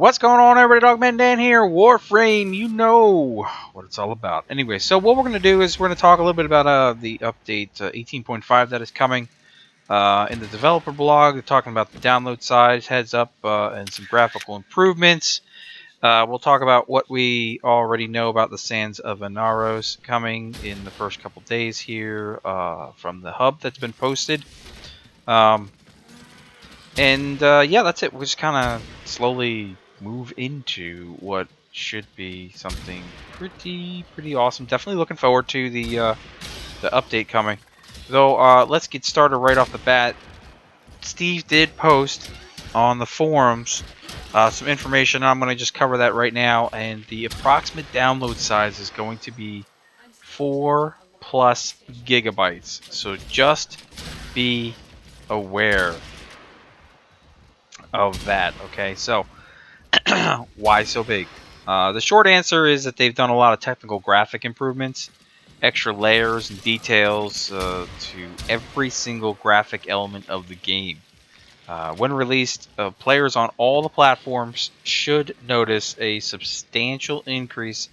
What's going on, everybody? Dogman Dan here. Warframe, you know what it's all about. Anyway, so what we're going to do is we're going to talk a little bit about the update 18.5 that is coming. In the developer blog, they're talking about the download size, heads up, and some graphical improvements. We'll talk about what we already know about the Sands of Inaros coming in the first couple days here from the hub that's been posted. Yeah, that's it. We'll just kind of slowly move into what should be something pretty awesome. Definitely looking forward to the update coming. Though, let's get started right off the bat. Steve did post on the forums some information. I'm going to just cover that right now. And the approximate download size is going to be 4+ gigabytes. So just be aware of that. Okay, so why so big? The short answer is that they've done a lot of technical graphic improvements, extra layers and details to every single graphic element of the game. When released, players on all the platforms should notice a substantial increase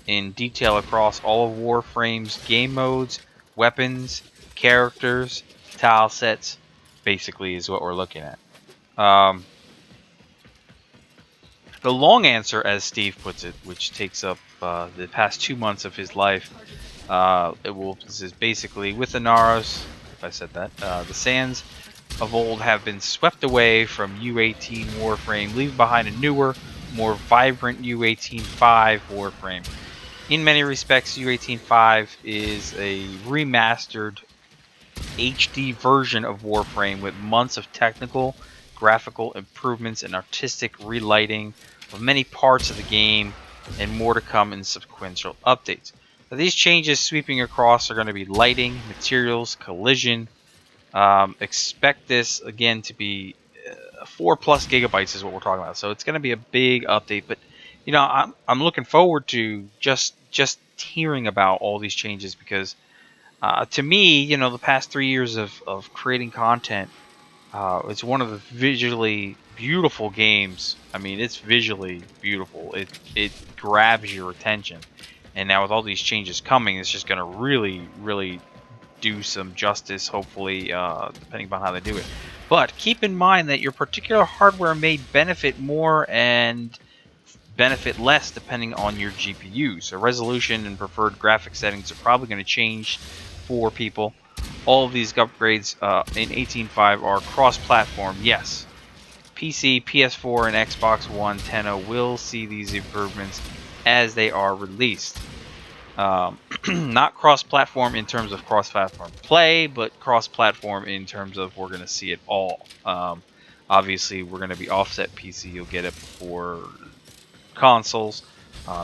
in detail across all of Warframe's game modes, weapons, characters, tile sets, basically is what we're looking at. The long answer, as Steve puts it, which takes up the past 2 months of his life, this is basically with Inaros, if I said that, the sands of old have been swept away from U18 Warframe, leaving behind a newer, more vibrant U18.5 Warframe. In many respects, U18.5 is a remastered HD version of Warframe with months of technical, graphical improvements and artistic relighting of many parts of the game, and more to come in sequential updates. Now, these changes sweeping across are going to be lighting, materials, collision. Expect this again to be 4+ gigabytes is what we're talking about. So it's going to be a big update. But you know, I'm looking forward to just hearing about all these changes because to me, you know, the past 3 years of creating content, it's one of the visually beautiful games. I mean, it's visually beautiful. It grabs your attention. And now with all these changes coming, it's just going to really do some justice, hopefully, depending upon how they do it. But keep in mind that your particular hardware may benefit more and benefit less depending on your GPU. So resolution and preferred graphic settings are probably going to change for people. All of these upgrades in 18.5 are cross-platform, yes. PC, PS4, and Xbox One 10.0 will see these improvements as they are released. Not cross-platform in terms of cross-platform play, but cross-platform in terms of we're going to see it all. Obviously, we're going to be offset PC. You'll get it for consoles.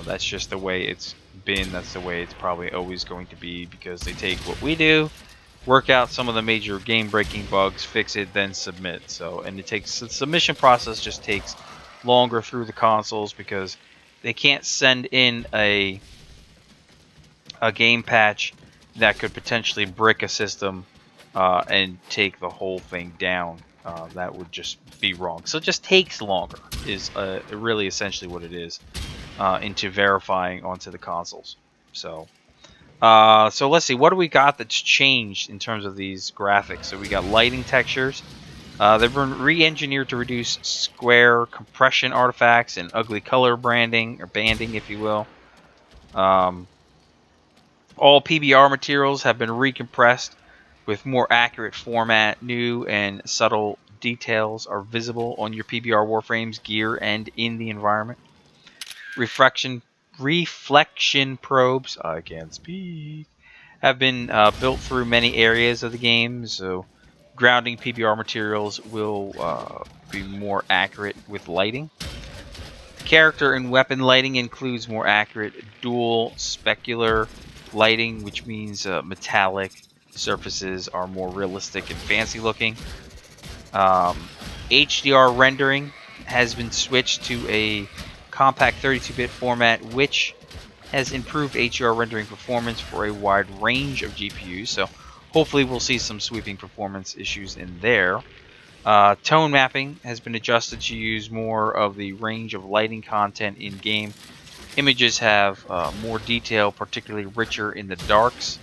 That's just the way it's been. That's the way it's probably always going to be because they take what we do, work out some of the major game-breaking bugs, fix it, then submit. So, and it takes the submission process just takes longer through the consoles because they can't send in a game patch that could potentially brick a system and take the whole thing down. That would just be wrong. So it just takes longer is really essentially what it is into verifying onto the consoles. So let's see, what do we got that's changed in terms of these graphics? So we got lighting textures. They've been re-engineered to reduce square compression artifacts and ugly color branding or banding, if you will. All PBR materials have been recompressed with more accurate format. New and subtle details are visible on your PBR Warframe's gear and in the environment. Reflection probes, I can't speak, have been built through many areas of the game, so grounding PBR materials will be more accurate with lighting. Character and weapon lighting includes more accurate dual specular lighting, which means metallic surfaces are more realistic and fancy looking. HDR rendering has been switched to a compact 32-bit format, which has improved HDR rendering performance for a wide range of GPUs. So hopefully we'll see some sweeping performance issues in there. Tone mapping has been adjusted to use more of the range of lighting content in game. Images have more detail, particularly richer in the darks.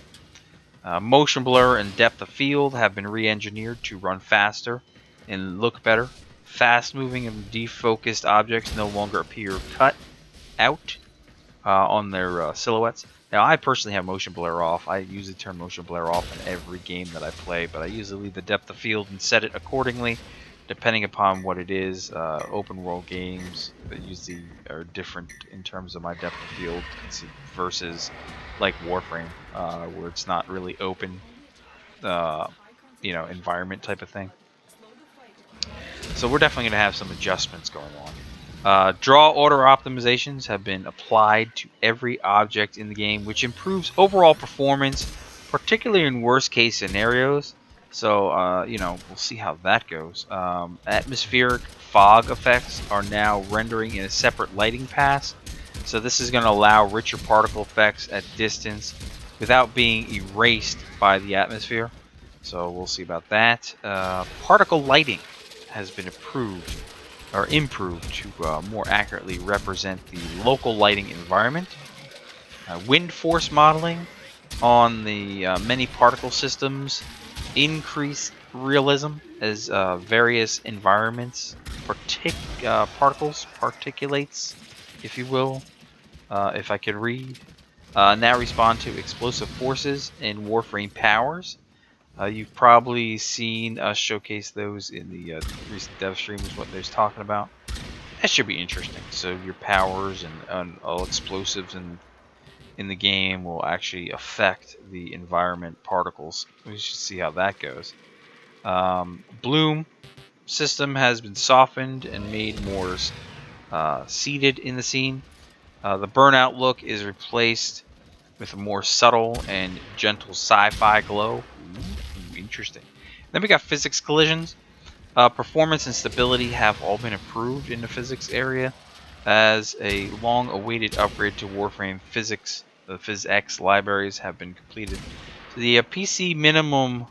Motion blur and depth of field have been re-engineered to run faster and look better. Fast-moving and defocused objects no longer appear cut out on their silhouettes. Now, I personally have motion blur off. I usually turn motion blur off in every game that I play, but I usually leave the depth of field and set it accordingly, depending upon what it is. Open world games that usually are different in terms of my depth of field versus like Warframe, where it's not really open, environment type of thing. So we're definitely going to have some adjustments going on. Draw order optimizations have been applied to every object in the game, which improves overall performance, particularly in worst case scenarios. So, we'll see how that goes. Atmospheric fog effects are now rendering in a separate lighting pass. So this is going to allow richer particle effects at distance without being erased by the atmosphere. So we'll see about that. Particle lighting has been improved to more accurately represent the local lighting environment. Wind force modeling on the many particle systems increase realism as various environments, particulates, if you will, if I could read, now respond to explosive forces and Warframe powers. You've probably seen us showcase those in the recent dev streams, what they're talking about. That should be interesting. So your powers and all explosives in the game will actually affect the environment particles. We should see how that goes. Bloom system has been softened and made more seated in the scene. The burnout look is replaced with a more subtle and gentle sci-fi glow. Ooh, interesting. Then we got physics collisions. Performance and stability have all been improved in the physics area as a long-awaited upgrade to Warframe physics. The PhysX libraries have been completed. So the PC minimum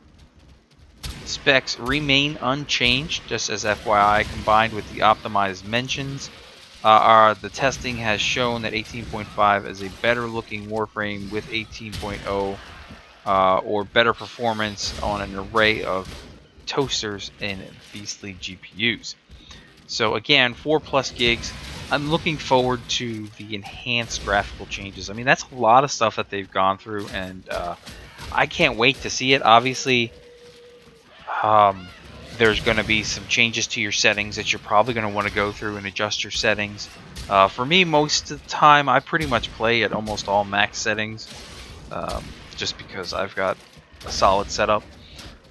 specs remain unchanged, just as FYI, combined with the optimized mentions. The testing has shown that 18.5 is a better looking Warframe with 18.0 or better performance on an array of toasters and beastly GPUs. So again, 4+ gigs. I'm looking forward to the enhanced graphical changes. I mean, that's a lot of stuff that they've gone through, and I can't wait to see it. Obviously, there's going to be some changes to your settings that you're probably going to want to go through and adjust your settings. For me, most of the time, I pretty much play at almost all max settings, just because I've got a solid setup.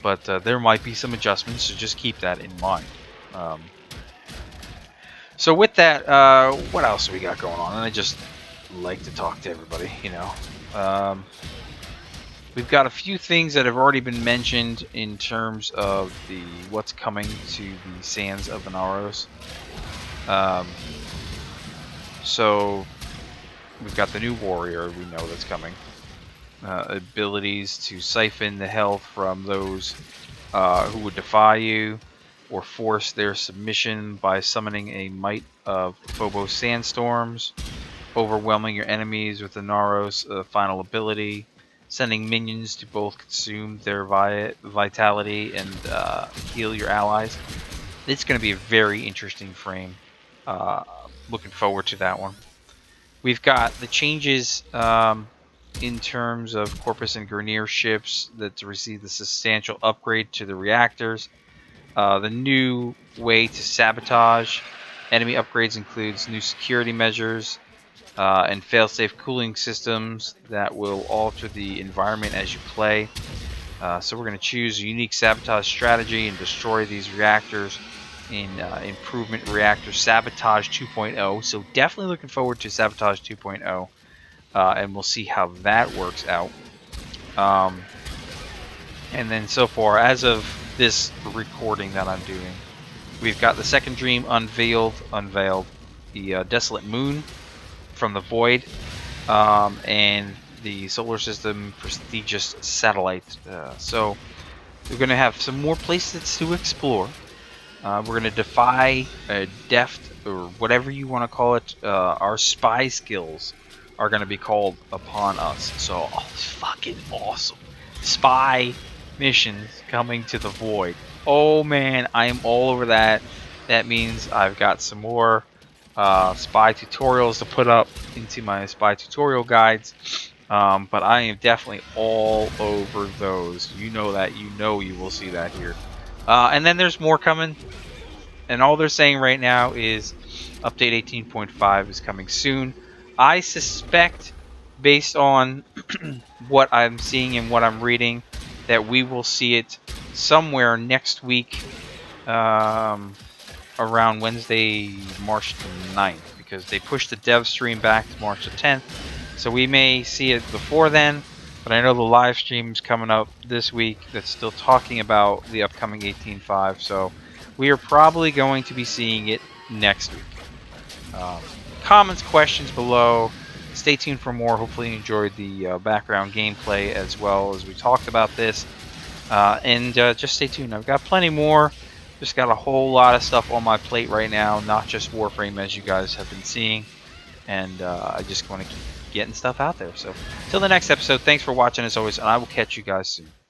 But there might be some adjustments, so just keep that in mind. So with that, what else do we got going on? And I just like to talk to everybody, We've got a few things that have already been mentioned in terms of what's coming to the Sands of Inaros. So we've got the new warrior we know that's coming. Abilities to siphon the health from those who would defy you or force their submission by summoning a might of Phobos sandstorms, overwhelming your enemies with the Naros final ability, sending minions to both consume their vitality and heal your allies. It's going to be a very interesting frame. Looking forward to that one. We've got the changes in terms of Corpus and Grineer ships that receive the substantial upgrade to the reactors. The new way to sabotage enemy upgrades includes new security measures and fail-safe cooling systems that will alter the environment as you play. So we're going to choose a unique sabotage strategy and destroy these reactors in Improvement Reactor Sabotage 2.0. So definitely looking forward to Sabotage 2.0, and we'll see how that works out. And then so far, as of this recording that I'm doing, we've got the second dream unveiled, the Desolate Moon from the Void, and the Solar System Prestigious Satellite. So we're going to have some more places to explore. We're going to defy deft, or whatever you want to call it. Our spy skills are going to be called upon us. So, it's fucking awesome. Spy missions coming to the void. Oh man, I am all over that. That means I've got some more spy tutorials to put up into my spy tutorial guides. But I am definitely all over those. You know that. You know you will see that here. And then there's more coming. And all they're saying right now is update 18.5 is coming soon. I suspect, based on what I'm seeing and what I'm reading, that we will see it somewhere next week, around Wednesday, March the 9th, because they pushed the dev stream back to March the 10th. So we may see it before then, but I know the live stream's coming up this week that's still talking about the upcoming 18.5, so we are probably going to be seeing it next week. Comments, questions below. Stay tuned for more. Hopefully you enjoyed the background gameplay as well as we talked about this. And just stay tuned. I've got plenty more. Just got a whole lot of stuff on my plate right now, not just Warframe as you guys have been seeing. And I just want to keep getting stuff out there. So, till the next episode, thanks for watching as always, and I will catch you guys soon.